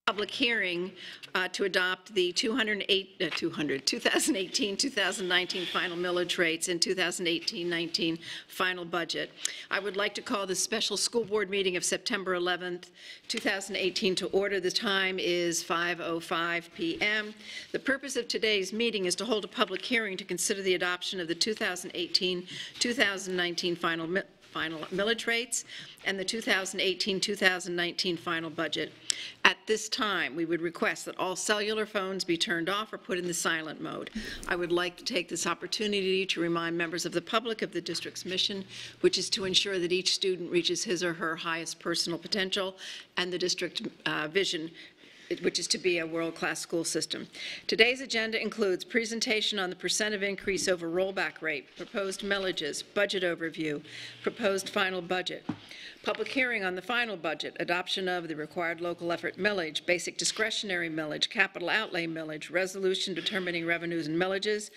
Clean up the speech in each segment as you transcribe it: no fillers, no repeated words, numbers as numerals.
public hearing to adopt the 2018-2019 final millage rates and 2018-19 final budget. I would like to call the special school board meeting of September 11th, 2018 to order. The time is 5:05 p.m. The purpose of today's meeting is to hold a public hearing to consider the adoption of the 2018-2019 final millage rates and the 2018-2019 final budget. At this time, we would request that all cellular phones be turned off or put in the silent mode. I would like to take this opportunity to remind members of the public of the district's mission, which is to ensure that each student reaches his or her highest personal potential, and the district vision, which is to be a world-class school system. Today's agenda includes presentation on the percent of increase over rollback rate, proposed millages, budget overview, proposed final budget, public hearing on the final budget, adoption of the required local effort millage, basic discretionary millage, capital outlay millage, resolution determining revenues and millages,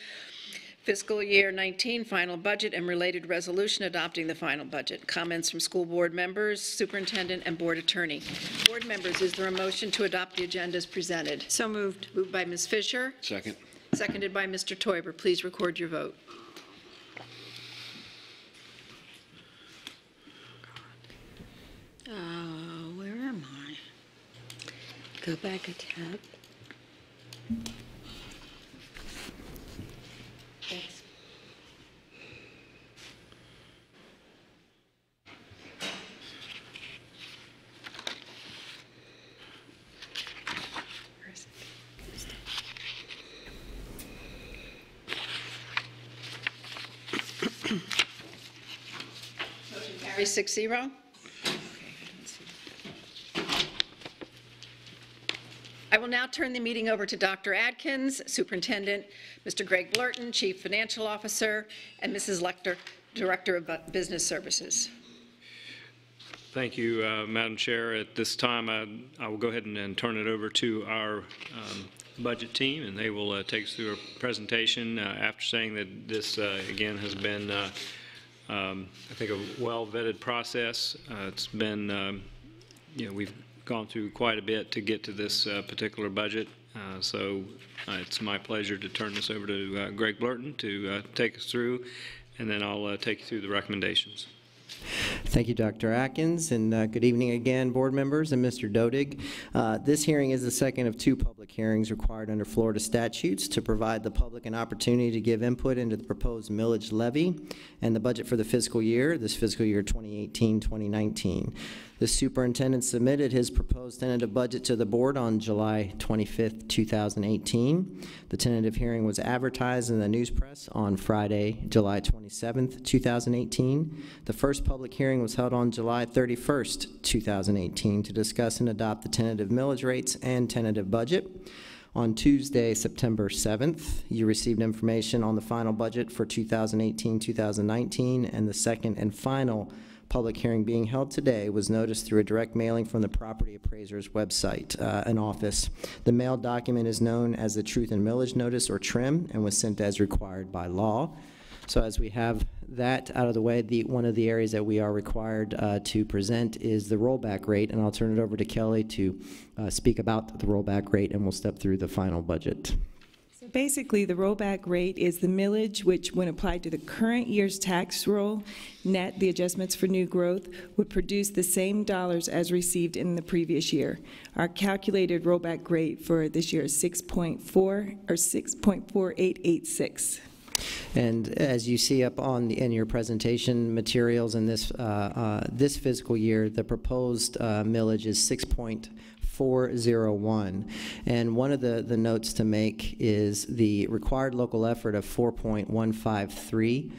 fiscal year 19 final budget and related resolution adopting the final budget. Comments from school board members, superintendent, and board attorney. Board members, is there a motion to adopt the agenda as presented? So moved. Moved by Ms. Fisher. Second. Seconded by Mr. Teuber. Please record your vote. Where am I? Go back a tab. Thanks. Where is it? Motion carries 6-0. I will now turn the meeting over to Dr. Adkins, Superintendent, Mr. Greg Blurton, Chief Financial Officer, and Mrs. Lecter, Director of Business Services. Thank you, Madam Chair. At this time, I will go ahead and turn it over to our budget team, and they will take us through a presentation after saying that this, again, has been, I think, a well-vetted process. It's been, we've gone through quite a bit to get to this particular budget. So it's my pleasure to turn this over to Greg Blurton to take us through, and then I'll take you through the recommendations. Thank you, Dr. Atkins, and good evening again, board members and Mr. Dodig. This hearing is the second of two public hearings required under Florida statutes to provide the public an opportunity to give input into the proposed millage levy and the budget for the fiscal year, this fiscal year 2018-2019. The superintendent submitted his proposed tentative budget to the board on July 25th, 2018. The tentative hearing was advertised in the news press on Friday, July 27th, 2018. The first public hearing was held on July 31st, 2018 to discuss and adopt the tentative millage rates and tentative budget. On Tuesday, September 7th, you received information on the final budget for 2018-2019, and the second and final public hearing being held today was noticed through a direct mailing from the property appraiser's website, an office. The mailed document is known as the Truth and Millage Notice, or TRIM, and was sent as required by law. So as we have that out of the way, one of the areas that we are required to present is the rollback rate, and I'll turn it over to Kelly to speak about the rollback rate, and we'll step through the final budget. So basically, the rollback rate is the millage, which when applied to the current year's tax roll, net the adjustments for new growth, would produce the same dollars as received in the previous year. Our calculated rollback rate for this year is 6.4 or 6.4886. And as you see up on in your presentation materials in this this fiscal year, the proposed millage is 6.401. And one of the notes to make is the required local effort of 4.153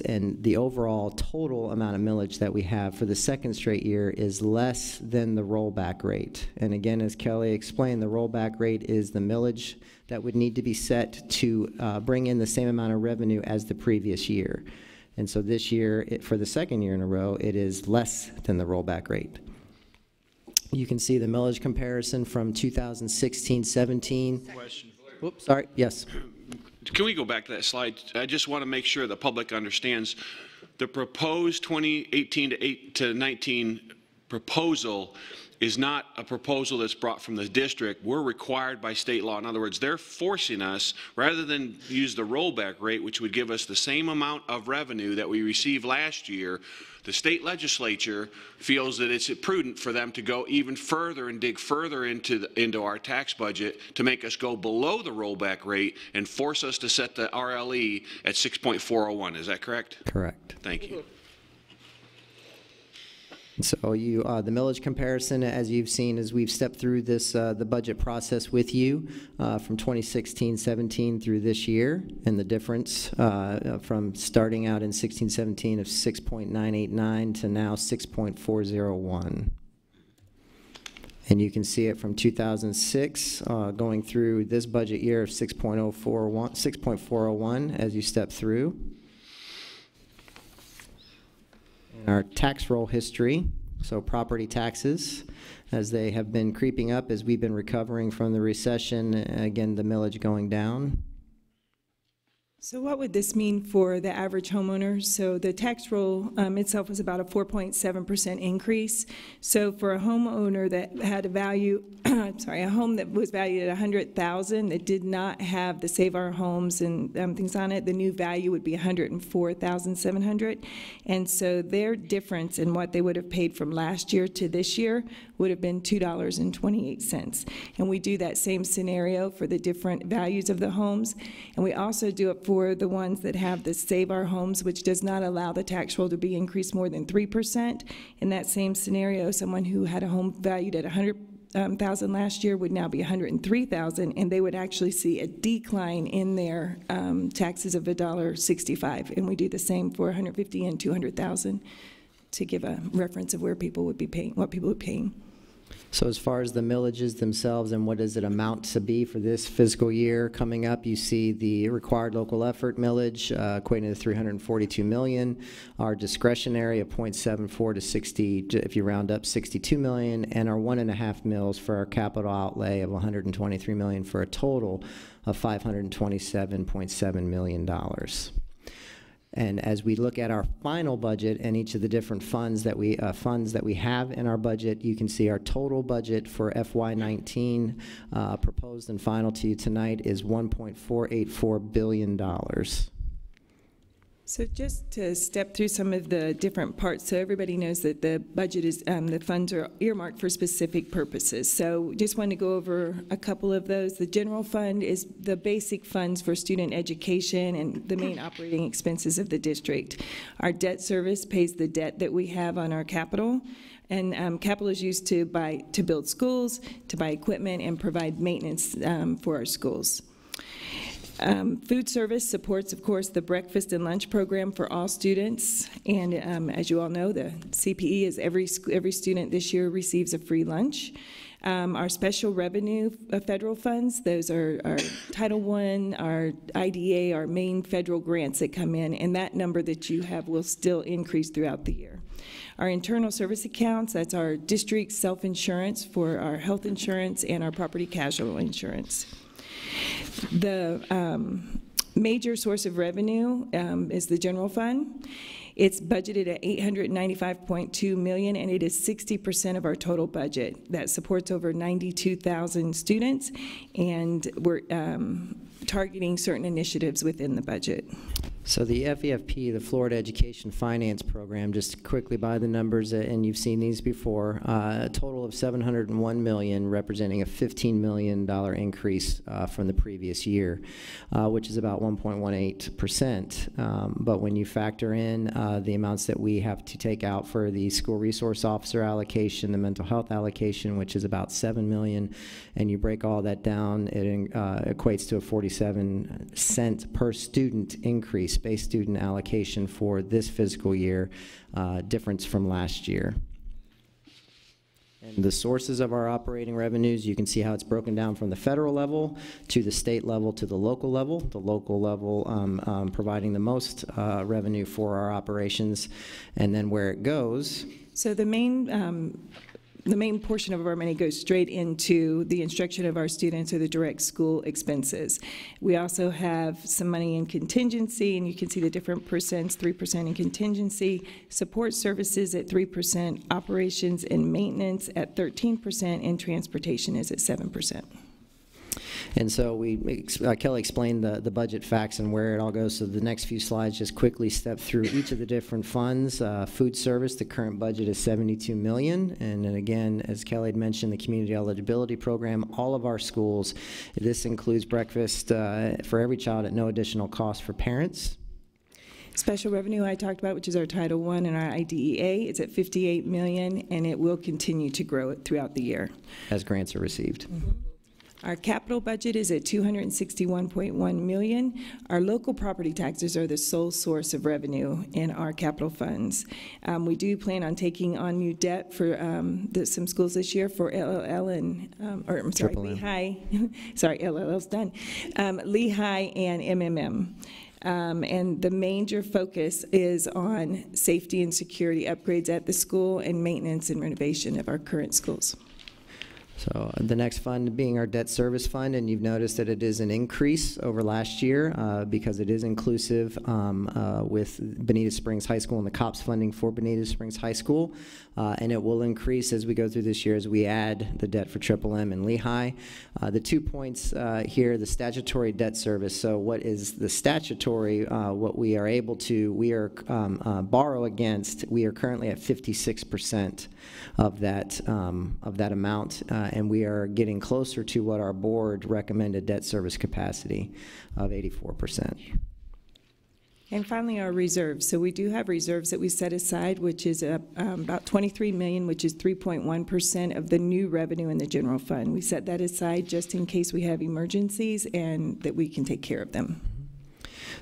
and the overall total amount of millage that we have for the second straight year is less than the rollback rate. And again, as Kelly explained, the rollback rate is the millage that would need to be set to bring in the same amount of revenue as the previous year. And so this year, for the second year in a row, it is less than the rollback rate. You can see the millage comparison from 2016-17. Question. Whoops, sorry, yes. Can we go back to that slide? I just want to make sure the public understands the proposed 2018 to 19 proposal is not a proposal that's brought from the district. We're required by state law. In other words, they're forcing us, rather than use the rollback rate, which would give us the same amount of revenue that we received last year, the state legislature feels that it's prudent for them to go even further and dig further into our tax budget to make us go below the rollback rate and force us to set the RLE at 6.401. Is that correct? Correct. Thank you. So the millage comparison, as you've seen, as we've stepped through this, the budget process with you from 2016-17 through this year, and the difference from starting out in 16-17 of 6.989 to now 6.401. And you can see it from 2006 going through this budget year of 6.401 as you step through. Our tax roll history, so property taxes, as they have been creeping up as we've been recovering from the recession, again, the millage going down. So what would this mean for the average homeowner? So the tax roll itself was about a 4.7% increase. So for a homeowner that had a value, sorry, a home that was valued at $100,000 that did not have the Save Our Homes and things on it, the new value would be $104,700. And so their difference in what they would have paid from last year to this year would have been $2.28. And we do that same scenario for the different values of the homes. And we also do it for the ones that have the Save Our Homes, which does not allow the tax roll to be increased more than 3%. In that same scenario, someone who had a home valued at $100,000 last year would now be $103,000, and they would actually see a decline in their taxes of $1.65. And we do the same for $150,000 and $200,000 to give a reference of where people would be paying, what people would be paying. So as far as the millages themselves and what does it amount to be for this fiscal year coming up, you see the required local effort millage equating to $342 million, our discretionary of 0.74 to 60, if you round up, $62 million, and our 1.5 mils for our capital outlay of $123 million for a total of $527.7 million. And as we look at our final budget and each of the different funds that we have in our budget, you can see our total budget for FY19 proposed and final to you tonight is $1.484 billion. So just to step through some of the different parts, so everybody knows that the budget is, the funds are earmarked for specific purposes. So just want to go over a couple of those. The general fund is the basic funds for student education and the main operating expenses of the district. Our debt service pays the debt that we have on our capital. And capital is used to build schools, to buy equipment, and provide maintenance for our schools. Food service supports, of course, the breakfast and lunch program for all students. And as you all know, the CPE is every student this year receives a free lunch. Our special revenue federal funds, those are our Title I, our IDA, our main federal grants that come in, and that number that you have will still increase throughout the year. Our internal service accounts, that's our district self-insurance for our health insurance and our property casualty insurance. The major source of revenue is the general fund. It's budgeted at $895.2 million, and it is 60% of our total budget. That supports over 92,000 students, and we're targeting certain initiatives within the budget. So the FEFP, the Florida Education Finance Program, just quickly by the numbers, and you've seen these before, a total of $701 million, representing a $15 million increase from the previous year, which is about 1.18%. But when you factor in the amounts that we have to take out for the school resource officer allocation, the mental health allocation, which is about $7 million, and you break all that down, it equates to a 47-cent per student increase, base student allocation for this fiscal year, difference from last year. And the sources of our operating revenues, you can see how it's broken down from the federal level to the state level to the local level providing the most revenue for our operations, and then where it goes. So the main the main portion of our money goes straight into the instruction of our students or the direct school expenses. We also have some money in contingency, and you can see the different percents, 3% in contingency, support services at 3%, operations and maintenance at 13%, and transportation is at 7%. And so Kelly explained the budget facts and where it all goes. So the next few slides just quickly step through each of the different funds. Food service, the current budget is $72 million. And then again, as Kelly had mentioned, the community eligibility program, all of our schools, this includes breakfast for every child at no additional cost for parents. Special revenue I talked about, which is our Title I and our IDEA, it's at $58 million, and it will continue to grow throughout the year. As grants are received. Mm-hmm. Our capital budget is at $261.1 million. Our local property taxes are the sole source of revenue in our capital funds. We do plan on taking on new debt for some schools this year for LLL and, Lehigh. Sorry, LLL's done. Lehigh and MMM. And the major focus is on safety and security upgrades at the school and maintenance and renovation of our current schools. So the next fund being our debt service fund, and you've noticed that it is an increase over last year because it is inclusive with Bonita Springs High School and the COPS funding for Bonita Springs High School, and it will increase as we go through this year as we add the debt for Triple M and Lehigh. The 2 points here, the statutory debt service. So what is the statutory, what we are able to, borrow against, we are currently at 56% of that amount. And we are getting closer to what our board recommended debt service capacity of 84%. And finally, our reserves. So we do have reserves that we set aside, which is about $23 million, which is 3.1% of the new revenue in the general fund. We set that aside just in case we have emergencies and that we can take care of them.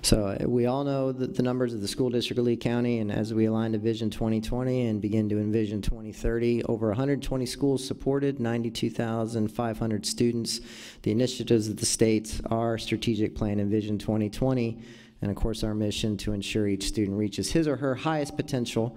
So we all know the numbers of the school district of Lee County, and as we align to Vision 2020 and begin to envision 2030, over 120 schools supported, 92,500 students. The initiatives of the states, our strategic plan and Vision 2020, and of course our mission to ensure each student reaches his or her highest potential.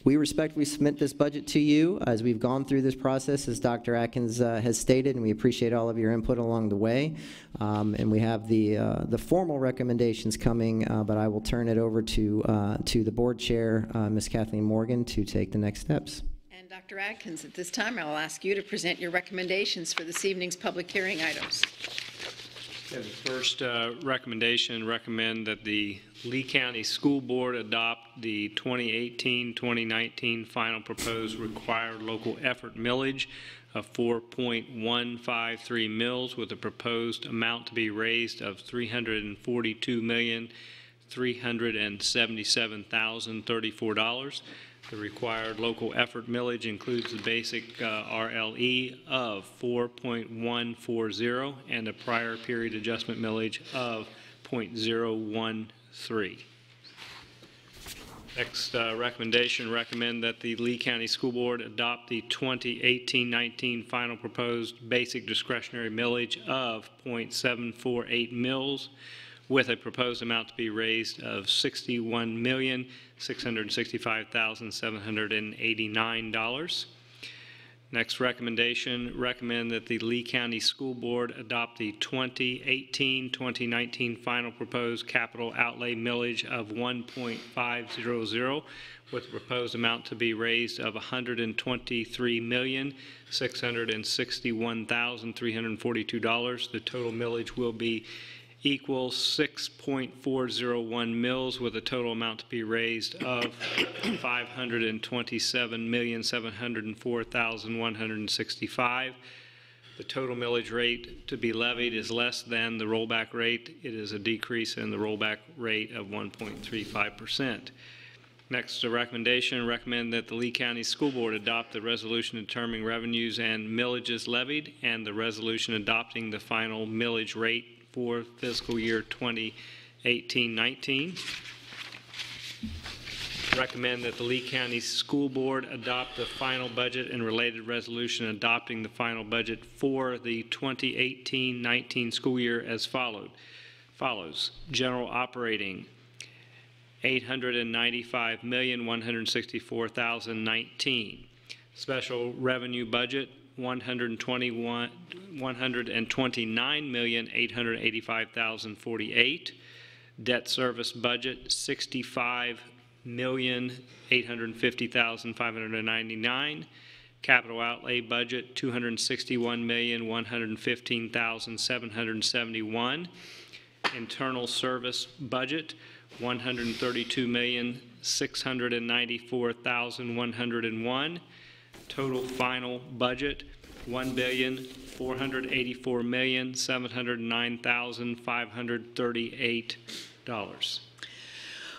We respectfully submit this budget to you as we've gone through this process, as Dr. Atkins has stated, and we appreciate all of your input along the way. And we have the formal recommendations coming, but I will turn it over to the board chair, Ms. Kathleen Morgan, to take the next steps. And Dr. Atkins, at this time, I will ask you to present your recommendations for this evening's public hearing items. The first recommend that the Lee County School Board adopt the 2018-2019 final proposed required local effort millage of 4.153 mills with a proposed amount to be raised of $342,377,034. The required local effort millage includes the basic RLE of 4.140 and a prior period adjustment millage of 0.013. Next recommend that the Lee County School Board adopt the 2018-19 final proposed basic discretionary millage of 0.748 mills with a proposed amount to be raised of $61,665,789. Next recommend that the Lee County School Board adopt the 2018-2019 final proposed capital outlay millage of 1.500 with a proposed amount to be raised of $123,661,342. The total millage will be equals 6.401 mills with a total amount to be raised of $527,704,165. The total millage rate to be levied is less than the rollback rate. It is a decrease in the rollback rate of 1.35%. Next, recommend that the Lee County School Board adopt the resolution determining revenues and millages levied and the resolution adopting the final millage rate for fiscal year 2018-19. Recommend that the Lee County School Board adopt the final budget and related resolution adopting the final budget for the 2018-19 school year as follows. General operating, $895,164,019. Special revenue budget, $129,885,048. Debt service budget, $65,850,599. Capital outlay budget, $261,115,771. Internal service budget, $132,694,101. Total final budget, $1,484,709,538.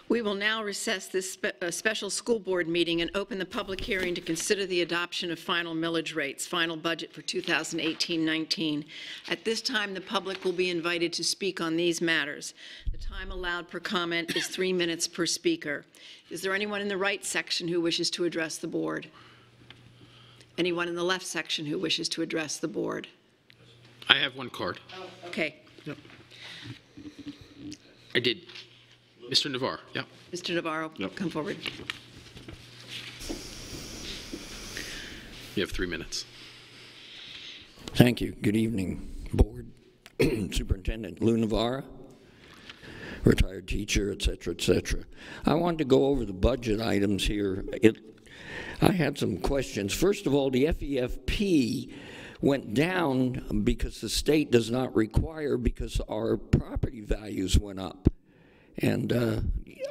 We will now recess this special school board meeting and open the public hearing to consider the adoption of final millage rates, final budget for 2018-19. At this time, the public will be invited to speak on these matters. The time allowed per comment is 3 minutes per speaker. Is there anyone in the right section who wishes to address the board? Anyone in the left section who wishes to address the board? I have one card. Oh, okay. Yep. I did. Mr. Navarro, yeah. Mr. Navarro, come forward. You have 3 minutes. Thank you. Good evening, Board. Superintendent Lou Navarro, retired teacher, et cetera, et cetera. I wanted to go over the budget items here. I had some questions. First of all, the FEFP went down because the state does not require, because our property values went up. And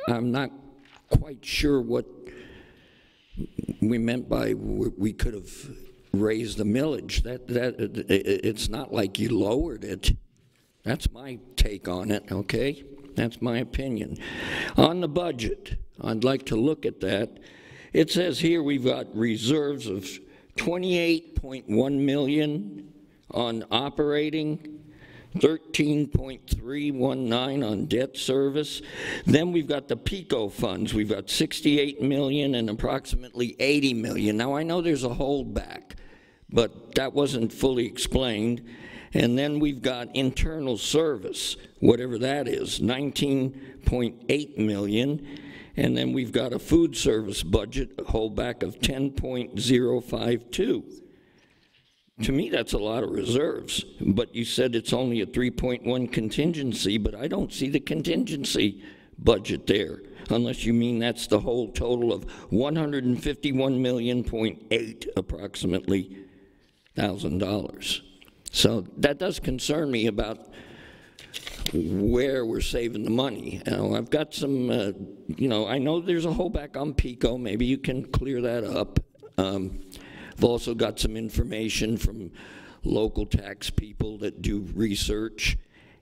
I'm not quite sure what we meant by we could have raised the millage. It's not like you lowered it. That's my take on it, okay? That's my opinion. On the budget, I'd like to look at that. It says here we've got reserves of $28.1 million on operating, 13.319 on debt service. Then we've got the PICO funds. We've got 68 million and approximately 80 million. Now I know there's a holdback, but that wasn't fully explained. And then we've got internal service, whatever that is, 19.8 million. And then we've got a food service budget, a holdback of 10.052. To me, that's a lot of reserves, but you said it's only a 3.1 contingency, but I don't see the contingency budget there, unless you mean that's the whole total of $151.8 million approximately $1,000. So that does concern me about where we're saving the money. I've got some, I know there's a holdback on PICO. Maybe you can clear that up. I've also got some information from local tax people that do research,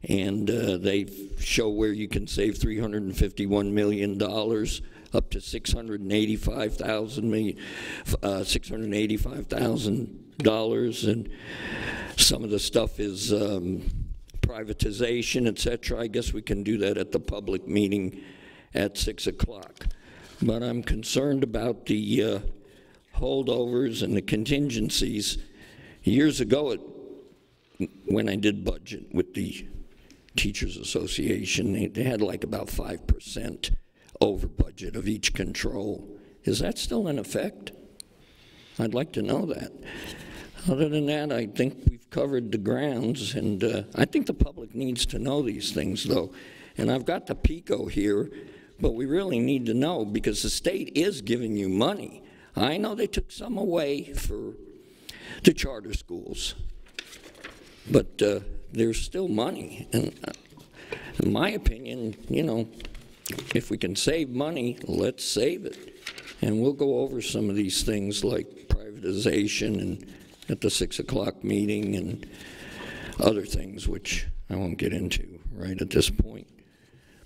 and they show where you can save $351 million up to $685,000, and some of the stuff is privatization, etc. I guess we can do that at the public meeting at 6 o'clock. But I'm concerned about the holdovers and the contingencies. Years ago, when I did budget with the Teachers Association, they had like about 5% over budget of each control. Is that still in effect? I'd like to know that. Other than that, I think we've covered the grounds, and I think the public needs to know these things, though. And I've got the PICO here, but we really need to know, because the state is giving you money. I know they took some away for the charter schools, but there's still money. And in my opinion, if we can save money, let's save it. And we'll go over some of these things like privatization and at the 6 o'clock meeting and other things, which I won't get into right at this point.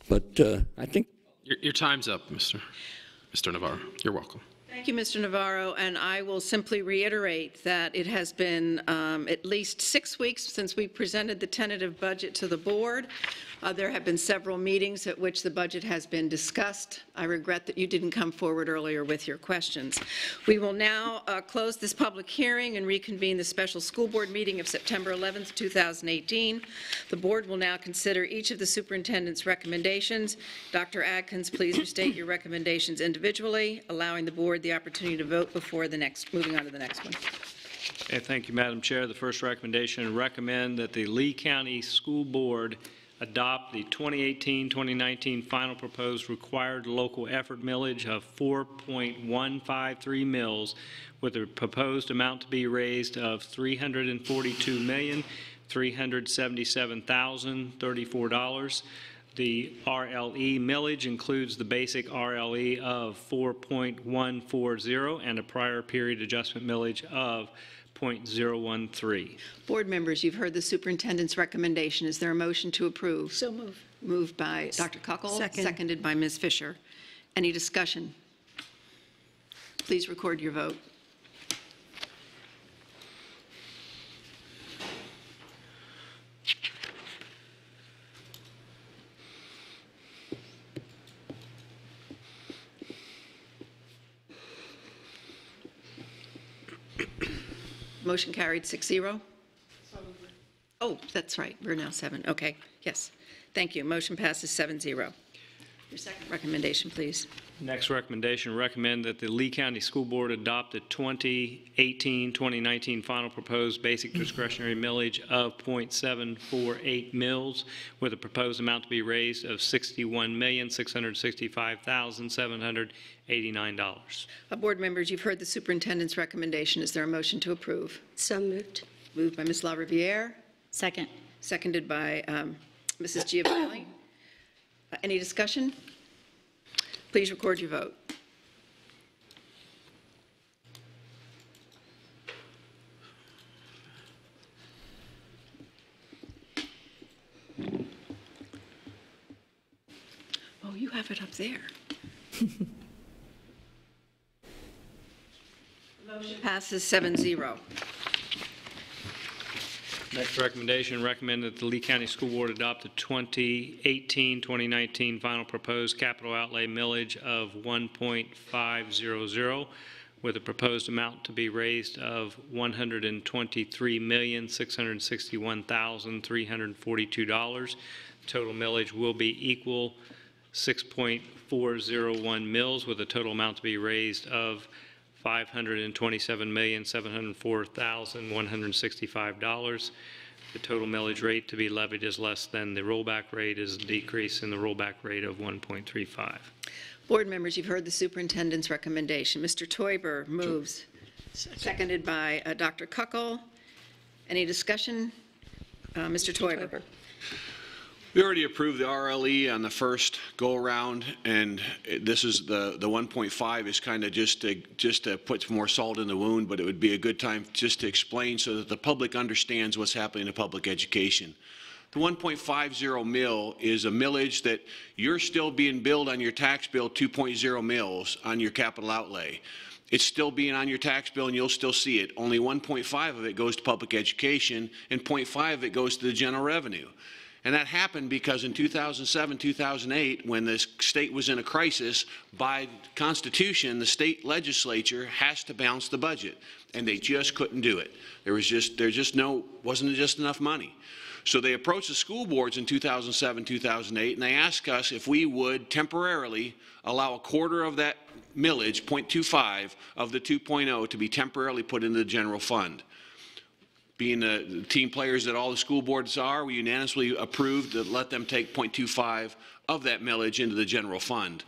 But I think your time's up, Mr. Navarro. You're welcome. Thank you, Mr. Navarro, and I will simply reiterate that it has been at least 6 weeks since we presented the tentative budget to the board. There have been several meetings at which the budget has been discussed. I regret that you didn't come forward earlier with your questions. We will now close this public hearing and reconvene the special school board meeting of September 11th, 2018. The board will now consider each of the superintendent's recommendations. Dr. Adkins, please restate your recommendations individually, allowing the board the the opportunity to vote before moving on to the next one. Okay, thank you, Madam Chair. The first recommendation, recommend that the Lee County School Board adopt the 2018-2019 final proposed required local effort millage of 4.153 mills with a proposed amount to be raised of $342,377,034. The RLE millage includes the basic RLE of 4.140 and a prior period adjustment millage of 0.013. Board members, you've heard the superintendent's recommendation. Is there a motion to approve? So moved. Moved by Dr. Kuckel. Second. Seconded by Ms. Fisher. Any discussion? Please record your vote. Motion carried 6-0. Oh, that's right. We're now 7. Okay. Yes. Thank you. Motion passes 7-0. Your second recommendation, please. Next recommendation, recommend that the Lee County School Board adopt the 2018-2019 final proposed basic discretionary millage of .748 mills with a proposed amount to be raised of $61,665,789. Board members, you've heard the superintendent's recommendation. Is there a motion to approve? So moved. Moved by Ms. LaRiviere. Second. Seconded by Mrs. Giovanni. Any discussion? Please record your vote. Oh, you have it up there. Motion passes 7-0. Next recommendation, recommend that the Lee County School Board adopt the 2018-2019 final proposed capital outlay millage of 1.500 with a proposed amount to be raised of $123,661,342. Total millage will be equal 6.401 mills with a total amount to be raised of $527,704,165. The total millage rate to be levied is less than the rollback rate, is a decrease in the rollback rate of 1.35. Board members, you've heard the superintendent's recommendation. Mr. Teuber moves, seconded by Dr. Kuckel. Any discussion? Mr. Teuber. We already approved the RLE on the first go-around, and this is the 1.5 is kind of just to put more salt in the wound, but it would be a good time just to explain so that the public understands what's happening in public education. The 1.50 mil is a millage that you're still being billed on your tax bill 2.0 mils on your capital outlay. It's still being on your tax bill and you'll still see it. Only 1.5 of it goes to public education and 0.5 of it goes to the general revenue. And that happened because in 2007, 2008, when the state was in a crisis, by Constitution, the state legislature has to balance the budget, and they just couldn't do it. Wasn't just enough money. So they approached the school boards in 2007, 2008, and they asked us if we would temporarily allow a quarter of that millage, 0.25 of the 2.0, to be temporarily put into the general fund. Being the team players that all the school boards are, we unanimously approved to let them take 0.25 of that millage into the general fund.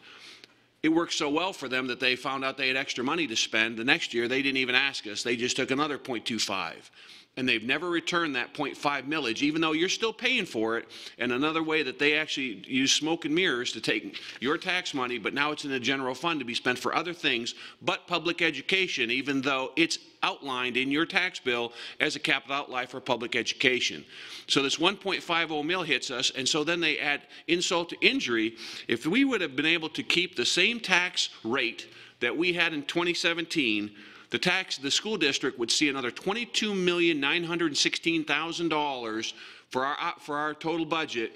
It worked so well for them that they found out they had extra money to spend. The next year, they didn't even ask us. They just took another 0.25. And they've never returned that 0.5 millage, even though you're still paying for it. And another way that they actually use smoke and mirrors to take your tax money, but now it's in the general fund to be spent for other things but public education, even though it's outlined in your tax bill as a capital outlay for public education. So this 1.50 mil hits us, and so then they add insult to injury. If we would have been able to keep the same tax rate that we had in 2017, the school district would see another $22,916,000 for our total budget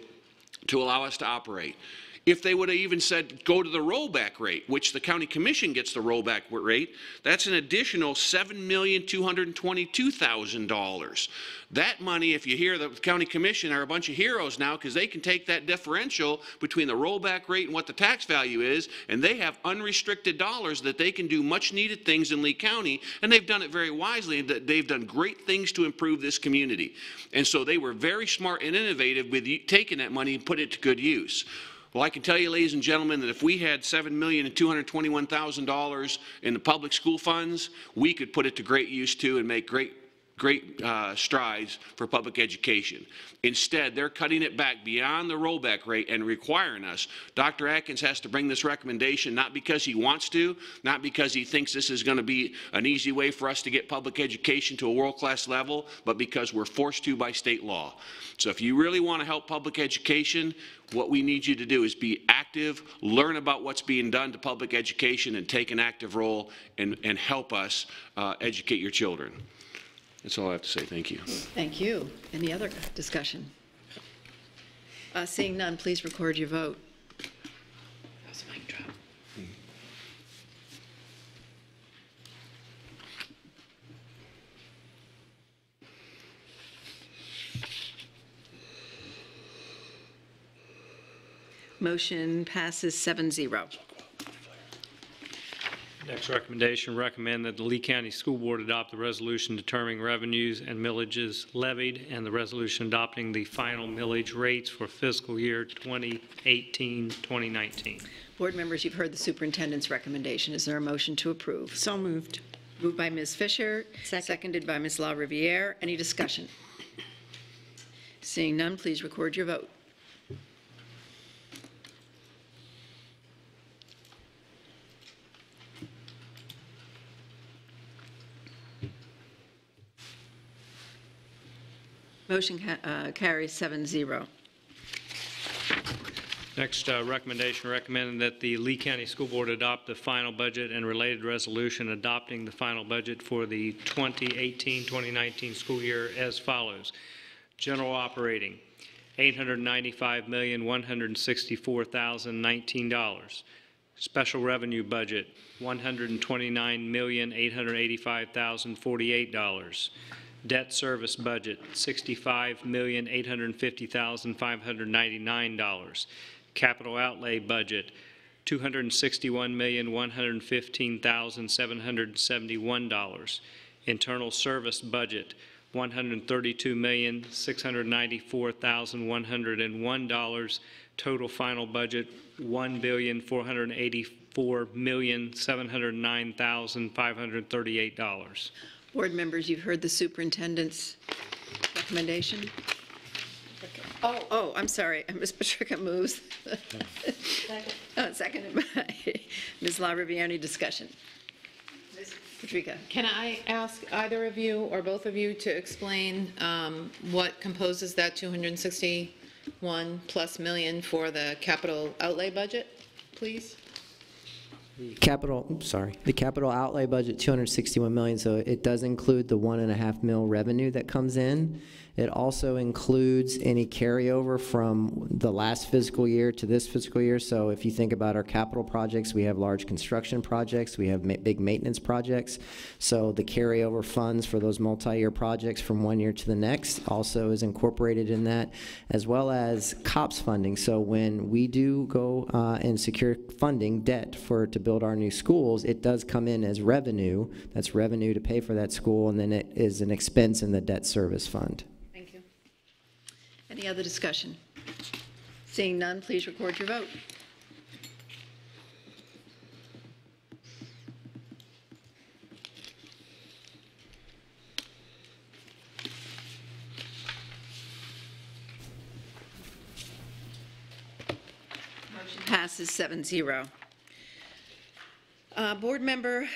to allow us to operate. If they would have even said, go to the rollback rate, which the county commission gets the rollback rate, that's an additional $7,222,000. That money, if you hear the county commission are a bunch of heroes now because they can take that differential between the rollback rate and what the tax value is, and they have unrestricted dollars that they can do much needed things in Lee County, and they've done it very wisely, and they've done great things to improve this community. And so they were very smart and innovative with taking that money and putting it to good use. Well, I can tell you, ladies and gentlemen, that if we had $7,221,000 in the public school funds, we could put it to great use too and make great strides for public education. Instead, they're cutting it back beyond the rollback rate and requiring us. Dr. Atkins has to bring this recommendation not because he wants to, not because he thinks this is going to be an easy way for us to get public education to a world-class level, but because we're forced to by state law. So if you really want to help public education, what we need you to do is be active, learn about what's being done to public education, and take an active role and help us educate your children. That's all I have to say. Thank you. Thank you. Any other discussion? Seeing none, please record your vote. Motion passes 7-0. Next recommendation, recommend that the Lee County School Board adopt the resolution determining revenues and millages levied and the resolution adopting the final millage rates for fiscal year 2018-2019. Board members, you've heard the superintendent's recommendation. Is there a motion to approve? So moved. Moved by Ms. Fisher, seconded by Ms. LaRiviere. Any discussion? Seeing none, please record your vote. Motion carries 7-0. Next recommendation, recommending that the Lee County School Board adopt the final budget and related resolution adopting the final budget for the 2018-2019 school year as follows. General operating, $895,164,019. Special revenue budget, $129,885,048. Debt service budget, $65,850,599. Capital outlay budget, $261,115,771. Internal service budget, $132,694,101. Total final budget, $1,484,709,538. Board members, you've heard the superintendent's recommendation. Oh, I'm sorry. Ms. Patrica moves. Seconded by Ms. LaRiviere. Any discussion? Ms. Patrica. Can I ask either of you or both of you to explain what composes that 261+ million for the capital outlay budget, please? The capital outlay budget, $261 million, so it does include the $1.5 million revenue that comes in. It also includes any carryover from the last fiscal year to this fiscal year. So if you think about our capital projects, we have large construction projects, we have big maintenance projects. So the carryover funds for those multi-year projects from one year to the next also is incorporated in that, as well as COPS funding. So when we do go and secure funding, debt to build our new schools, it does come in as revenue. That's revenue to pay for that school, and then it is an expense in the debt service fund. Any other discussion? Seeing none, please record your vote. Motion passes 7-0. Board members,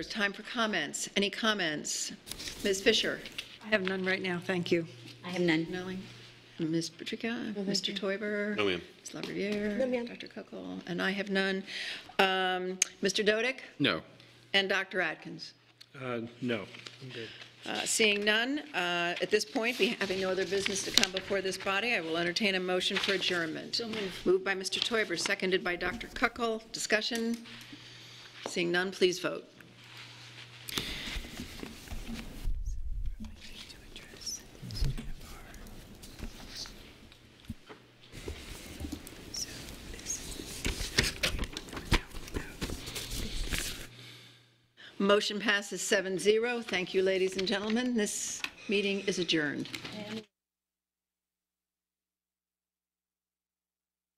time for comments. Any comments? Ms. Fisher? I have none right now, thank you. I have none. Nellie? Ms. Patrica? Mr. Teuber? No, ma'am. Ms. LaRiviere? No, ma'am. Dr. Kuckel? And I have none. Mr. Dodick? No. And Dr. Atkins? No. I'm good. Seeing none, at this point, having no other business to come before this body, I will entertain a motion for adjournment. Moved by Mr. Teuber, seconded by Dr. Kuckel. Discussion? Seeing none, please vote. Motion passes 7-0. Thank you, ladies and gentlemen. This meeting is adjourned.